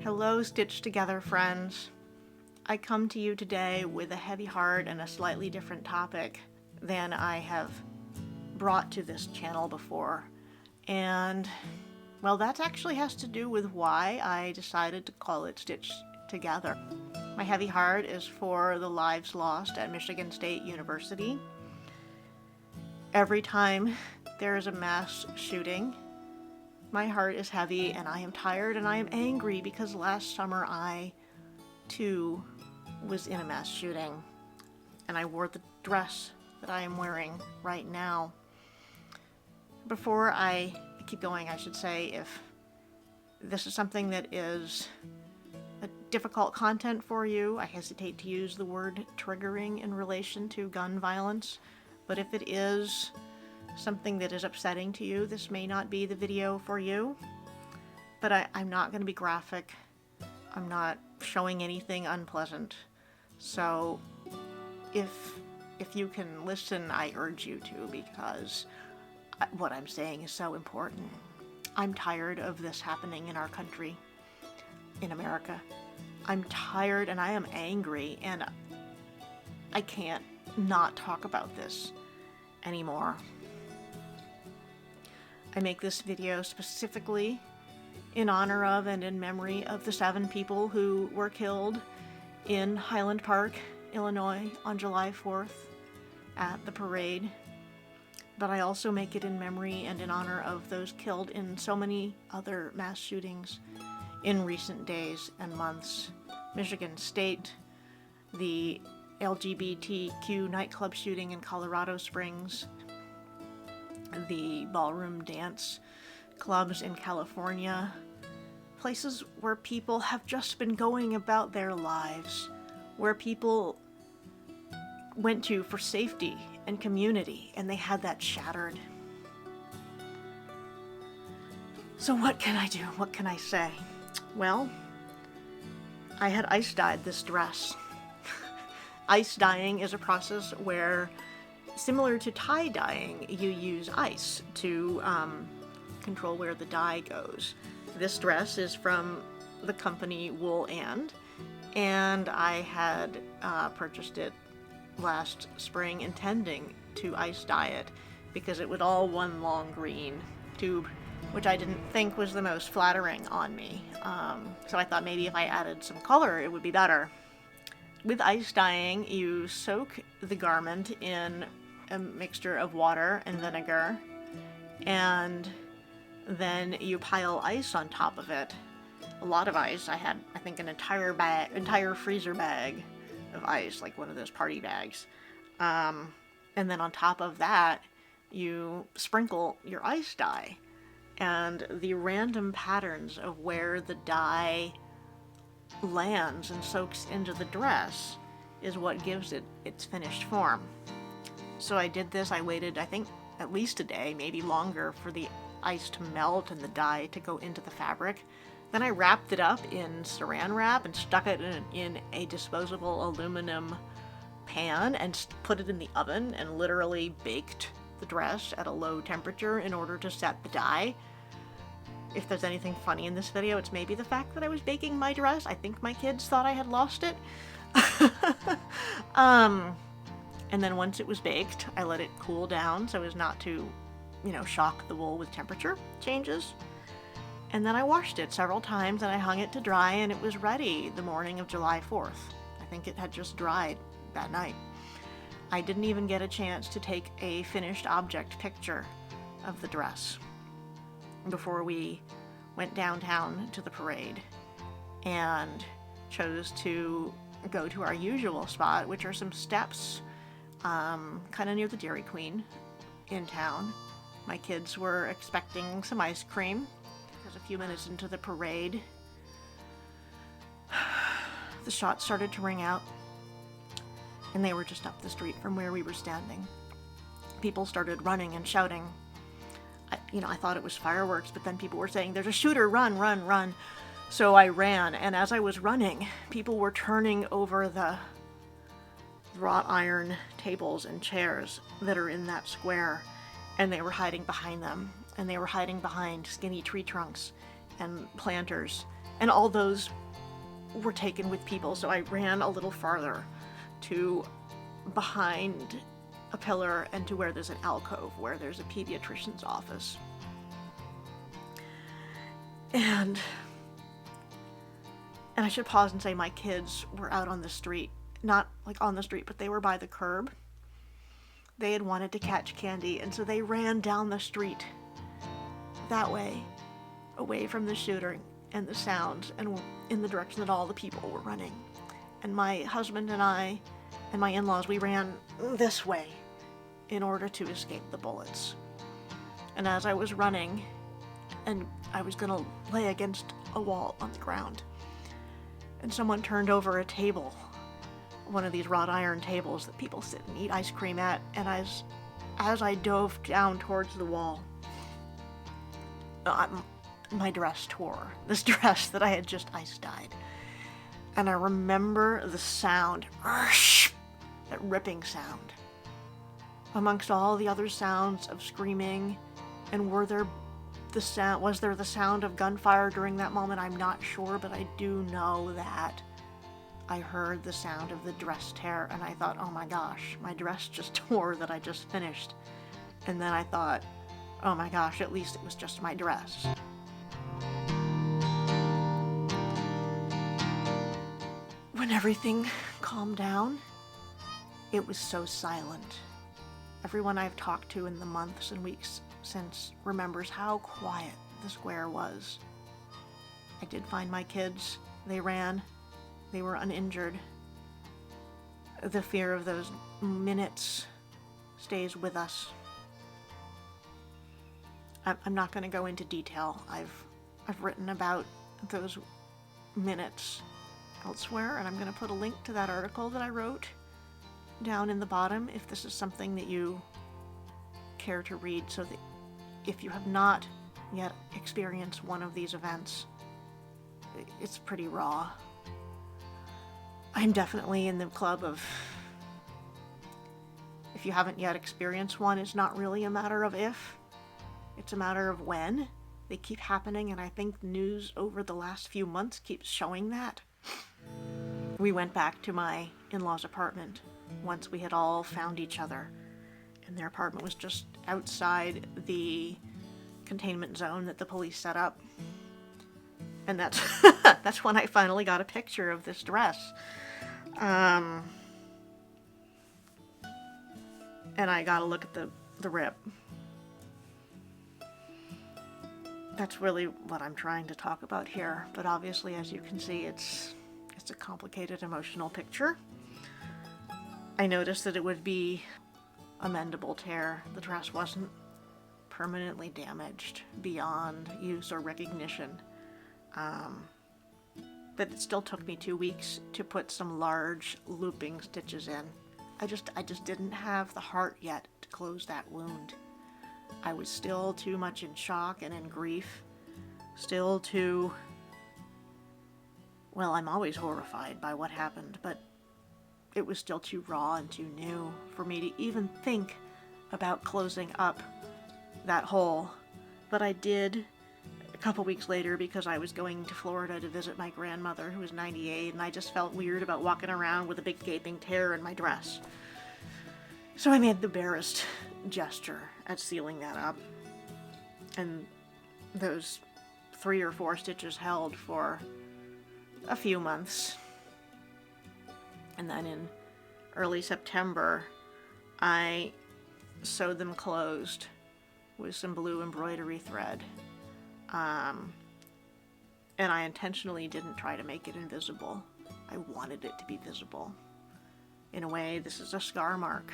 Hello, stitched together friends. I come to you today with a heavy heart and a slightly different topic than I have brought to this channel before. And, well, that actually has to do with why I decided to call it Stitched Together. My heavy heart is for the lives lost at Michigan State University. Every time there is a mass shooting, my heart is heavy and I am tired and I am angry because last summer I, too, was in a mass shooting and I wore the dress that I am wearing right now. Before I keep going, I should say, if this is something that is a difficult content for you, I hesitate to use the word triggering in relation to gun violence, but if it is something that is upsetting to you, this may not be the video for you. But I'm not going to be graphic. I'm not showing anything unpleasant. So if you can listen, I urge you to, because what I'm saying is so important. I'm tired of this happening in our country, in America. I'm tired and I am angry, and I can't not talk about this anymore. I make this video specifically in honor of and in memory of the 7 people who were killed in Highland Park, Illinois on July 4th at the parade. But I also make it in memory and in honor of those killed in so many other mass shootings in recent days and months. Michigan State, the LGBTQ nightclub shooting in Colorado Springs, the ballroom dance clubs in California, places where people have just been going about their lives, where people went to for safety and community, and they had that shattered. So what can I do? What can I say? Well, I had ice dyed this dress. Ice dyeing is a process where, similar to tie dyeing, you use ice to control where the dye goes. This dress is from the company Wool and I had purchased it last spring intending to ice dye it because it was all one long green tube, which I didn't think was the most flattering on me. So I thought maybe if I added some color it would be better. With ice dyeing, you soak the garment in a mixture of water and vinegar, and then you pile ice on top of it. A lot of ice. I had, I think, an entire freezer bag of ice, like one of those party bags. And then on top of that, you sprinkle your ice dye. And the random patterns of where the dye lands and soaks into the dress is what gives it its finished form. So I did this. I waited, I think, at least a day, maybe longer, for the ice to melt and the dye to go into the fabric. Then I wrapped it up in saran wrap and stuck it in a disposable aluminum pan and put it in the oven and literally baked the dress at a low temperature in order to set the dye. If there's anything funny in this video, it's maybe the fact that I was baking my dress. I think my kids thought I had lost it. And then once it was baked, I let it cool down so as not to, shock the wool with temperature changes. And then I washed it several times and I hung it to dry, and it was ready the morning of July 4th. I think it had just dried that night. I didn't even get a chance to take a finished object picture of the dress before we went downtown to the parade and chose to go to our usual spot, which are some steps kind of near the Dairy Queen in town. My kids were expecting some ice cream because a few minutes into the parade, the shots started to ring out, and they were just up the street from where we were standing. People started running and shouting. I thought it was fireworks, but then people were saying, "There's a shooter, run, run, run." So I ran, and as I was running, people were turning over the wrought iron tables and chairs that are in that square, and they were hiding behind them, and they were hiding behind skinny tree trunks and planters And all those were taken with people, so I ran a little farther to behind a pillar and to where there's an alcove where there's a pediatrician's office. And I should pause and say my kids were out on the street, not like on the street, but they were by the curb. They had wanted to catch candy, and so they ran down the street that way, away from the shooting and the sounds, and in the direction that all the people were running. And my husband and I and my in-laws, we ran this way in order to escape the bullets. And as I was running, and I was gonna lay against a wall on the ground, and someone turned over a table, one of these wrought iron tables that people sit and eat ice cream at, and as I dove down towards the wall, my dress tore. This dress that I had just ice dyed. And I remember the sound, that ripping sound, amongst all the other sounds of screaming. And was there the sound of gunfire during that moment? I'm not sure, but I do know that I heard the sound of the dress tear, and I thought, oh my gosh, my dress just tore that I just finished. And then I thought, oh my gosh, at least it was just my dress. When everything calmed down, it was so silent. Everyone I've talked to in the months and weeks since remembers how quiet the square was. I did find my kids. They ran. They were uninjured. The fear of those minutes stays with us. I'm not going to go into detail. I've written about those minutes elsewhere, and I'm going to put a link to that article that I wrote down in the bottom if this is something that you care to read, so that if you have not yet experienced one of these events, it's pretty raw. I'm definitely in the club of, if you haven't yet experienced one, it's not really a matter of if, it's a matter of when. They keep happening, and I think the news over the last few months keeps showing that. We went back to my in-laws' apartment once we had all found each other, and their apartment was just outside the containment zone that the police set up. And that's that's when I finally got a picture of this dress. And I got a look at the rip. That's really what I'm trying to talk about here, but obviously, as you can see, it's a complicated emotional picture. I noticed that it would be a mendable tear. The dress wasn't permanently damaged beyond use or recognition. But it still took me 2 weeks to put some large looping stitches in. I just didn't have the heart yet to close that wound. I was still too much in shock and in grief. Still too... Well, I'm always horrified by what happened, but it was still too raw and too new for me to even think about closing up that hole. But I did a couple weeks later because I was going to Florida to visit my grandmother, who was 98, and I just felt weird about walking around with a big gaping tear in my dress. So I made the barest gesture at sealing that up. And those 3 or 4 stitches held for a few months. And then in early September, I sewed them closed with some blue embroidery thread. And I intentionally didn't try to make it invisible. I wanted it to be visible. In a way, this is a scar mark.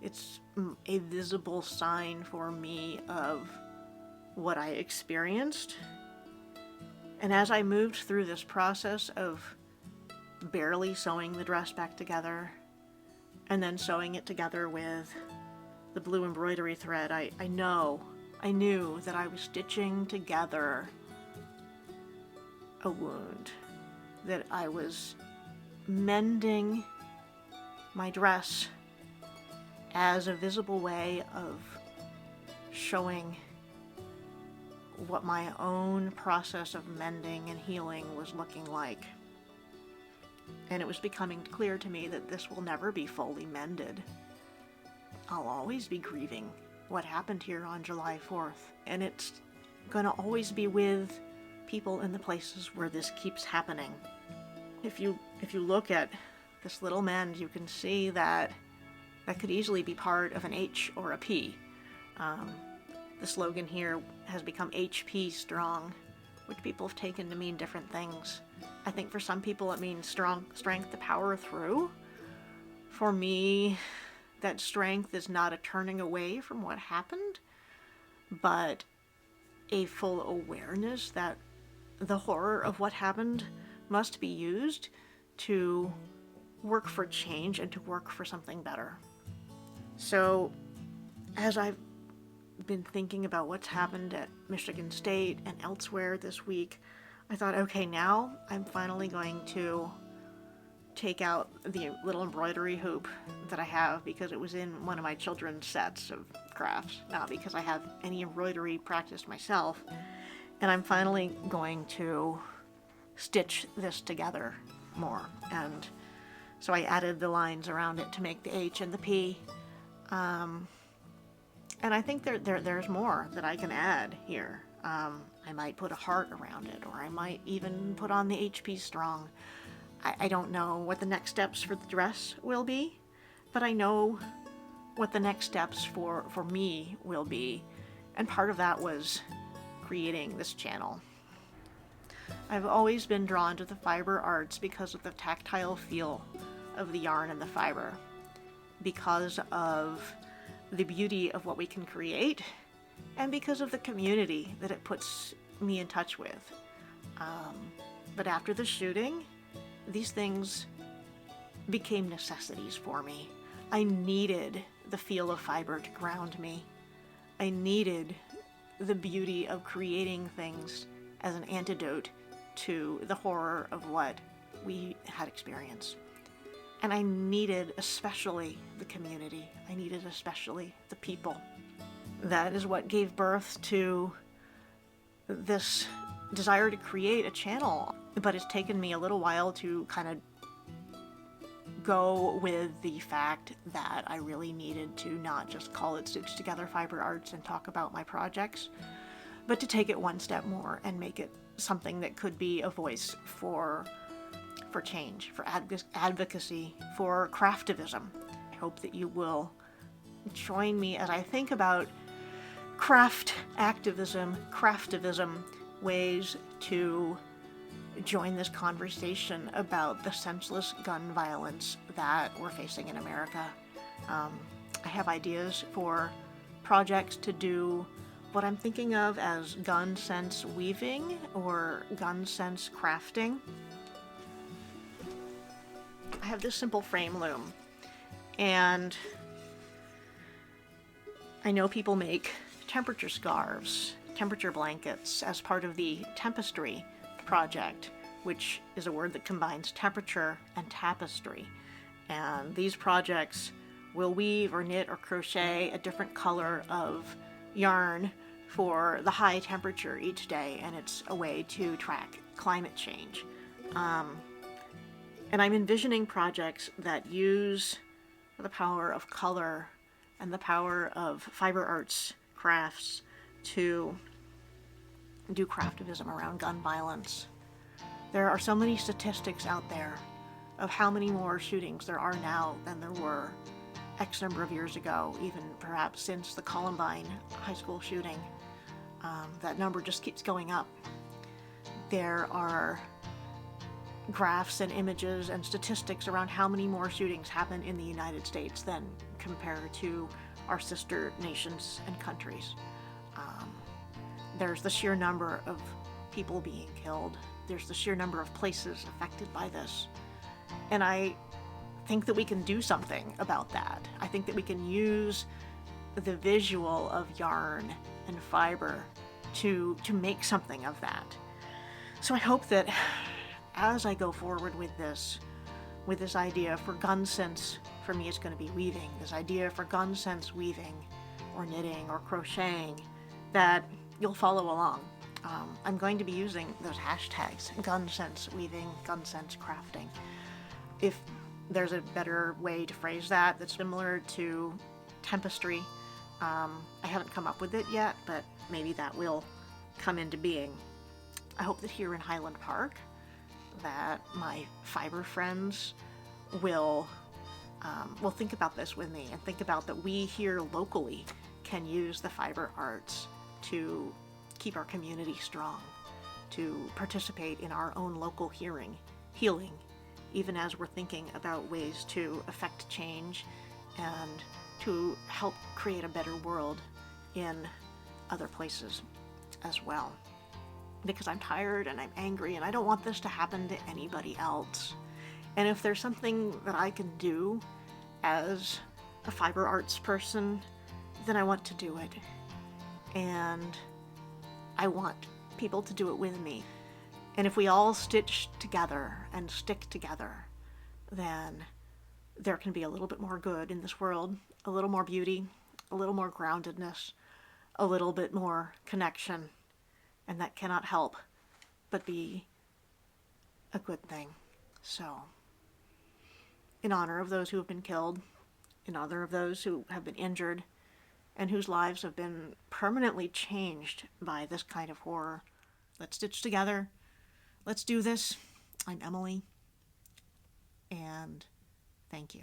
It's a visible sign for me of what I experienced. And as I moved through this process of barely sewing the dress back together, and then sewing it together with the blue embroidery thread, I knew that I was stitching together a wound, that I was mending my dress as a visible way of showing what my own process of mending and healing was looking like. And it was becoming clear to me that this will never be fully mended. I'll always be grieving what happened here on July 4th, and it's gonna always be with people in the places where this keeps happening. If you look at this little mend, you can see that could easily be part of an H or a P. The slogan here has become hpstrong, which people have taken to mean different things. I think for some people it means strength to power through. For me, that strength is not a turning away from what happened, but a full awareness that the horror of what happened must be used to work for change and to work for something better. So, as I've been thinking about what's happened at Michigan State and elsewhere this week, I thought, okay, now I'm finally going to take out the little embroidery hoop that I have because it was in one of my children's sets of crafts, not because I have any embroidery practiced myself. And I'm finally going to stitch this together more. And so I added the lines around it to make the H and the P. And I think there's more that I can add here. I might put a heart around it, or I might even put on the hpstrong. I don't know what the next steps for the dress will be, but I know what the next steps for me will be. And part of that was creating this channel. I've always been drawn to the fiber arts because of the tactile feel of the yarn and the fiber, because of the beauty of what we can create, and because of the community that it puts me in touch with. But after the shooting, these things became necessities for me. I needed the feel of fiber to ground me. I needed the beauty of creating things as an antidote to the horror of what we had experienced. And I needed especially the community. I needed especially the people. That is what gave birth to this desire to create a channel. But it's taken me a little while to kind of go with the fact that I really needed to not just call it Stitch Together Fiber Arts and talk about my projects, but to take it one step more and make it something that could be a voice for change, for advocacy, for craftivism. I hope that you will join me as I think about craft activism, craftivism, ways to join this conversation about the senseless gun violence that we're facing in America. I have ideas for projects to do what I'm thinking of as gunsenseweaving or gunsense crafting. I have this simple frame loom, and I know people make temperature scarves, temperature blankets as part of the Tempestry project, which is a word that combines temperature and tapestry. And these projects will weave or knit or crochet a different color of yarn for the high temperature each day, and it's a way to track climate change. And I'm envisioning projects that use the power of color and the power of fiber arts crafts to do craftivism around gun violence. There are so many statistics out there of how many more shootings there are now than there were X number of years ago, even perhaps since the Columbine high school shooting. That number just keeps going up. There are graphs and images and statistics around how many more shootings happen in the United States than compared to our sister nations and countries. There's the sheer number of people being killed. There's the sheer number of places affected by this. And I think that we can do something about that. I think that we can use the visual of yarn and fiber to make something of that. So I hope that as I go forward with this idea for gun sense, for me it's going to be weaving, this idea for gun sense weaving or knitting or crocheting, that you'll follow along. I'm going to be using those hashtags, gunsenseweaving, gunsensecrafting. If there's a better way to phrase that that's similar to tempestry, I haven't come up with it yet, but maybe that will come into being. I hope that here in Highland Park that my fiber friends will think about this with me and think about that we here locally can use the fiber arts to keep our community strong, to participate in our own local healing, even as we're thinking about ways to affect change and to help create a better world in other places as well. Because I'm tired and I'm angry and I don't want this to happen to anybody else. And if there's something that I can do as a fiber arts person, then I want to do it. And I want people to do it with me. And if we all stitch together and stick together, then there can be a little bit more good in this world, a little more beauty, a little more groundedness, a little bit more connection. And that cannot help but be a good thing. So, in honor of those who have been killed, in honor of those who have been injured, and whose lives have been permanently changed by this kind of horror, let's stitch together. Let's do this. I'm Emily, and thank you.